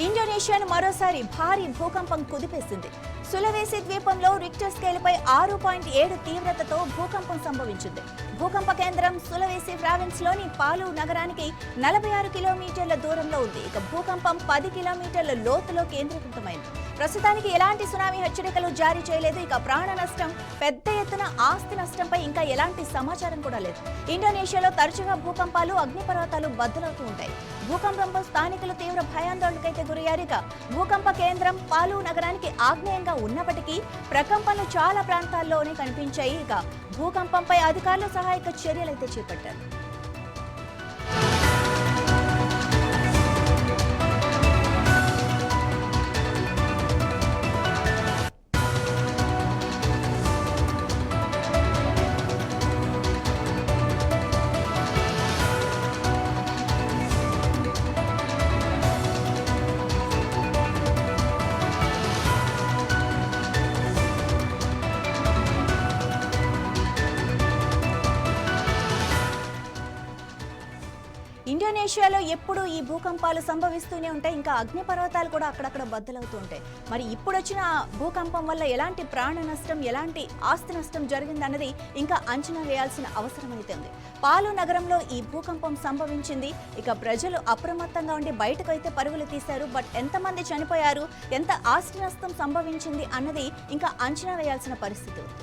ఇండోనేషియాను మరోసారి భారీ భూకంపం కుదిపేసింది. సులవేసి ద్వీపంలో రిక్టర్ స్కేలుపై 6.7 తీవ్రతతో భూకంపం సంభవించింది. భూకంప కేంద్రం సులవేసి ప్రావిన్స్లోని పాలు నగరానికి 46 కిలోమీటర్ల దూరంలో ఉంది. ఇక భూకంపం 10 కిలోమీటర్ల లోతులో కేంద్రీకృతమైంది. ప్రస్తుతానికి ఎలాంటి సునామీ హెచ్చరికలు జారీ చేయలేదు. ఇక ప్రాణ నష్టం, పెద్ద ఎత్తున ఆస్తి నష్టంపై ఇంకా ఎలాంటి సమాచారం కూడా లేదు. ఇండోనేషియాలో తరచుగా భూకంపాలు, అగ్నిపర్వతాలు బద్దలవుతూ ఉంటాయి. భూకంపంపై స్థానికులు తీవ్ర భయాందోళనకైతే గురయ్యారు. ఇక భూకంప కేంద్రం పాలు నగరానికి ఆగ్నేయంగా ఉన్నప్పటికీ ప్రకంపనలు చాలా ప్రాంతాల్లోనే కనిపించాయి. ఇక భూకంపంపై అధికారులు సహాయక చర్యలైతే చేపట్టారు. ఇండోనేషియాలో ఎప్పుడూ ఈ భూకంపాలు సంభవిస్తూనే ఉంటాయి. ఇంకా అగ్నిపర్వతాలు కూడా అక్కడక్కడ బద్దలవుతూ ఉంటాయి. మరి ఇప్పుడు వచ్చిన భూకంపం వల్ల ఎలాంటి ప్రాణ నష్టం, ఎలాంటి ఆస్తి నష్టం జరిగిందన్నది ఇంకా అంచనా వేయాల్సిన అవసరం అయితే ఉంది. పాలు నగరంలో ఈ భూకంపం సంభవించింది. ఇక ప్రజలు అప్రమత్తంగా ఉండి బయటకు అయితే పరుగులు తీశారు. బట్ ఎంతమంది చనిపోయారు, ఎంత ఆస్తి నష్టం సంభవించింది అన్నది ఇంకా అంచనా వేయాల్సిన పరిస్థితి ఉంది.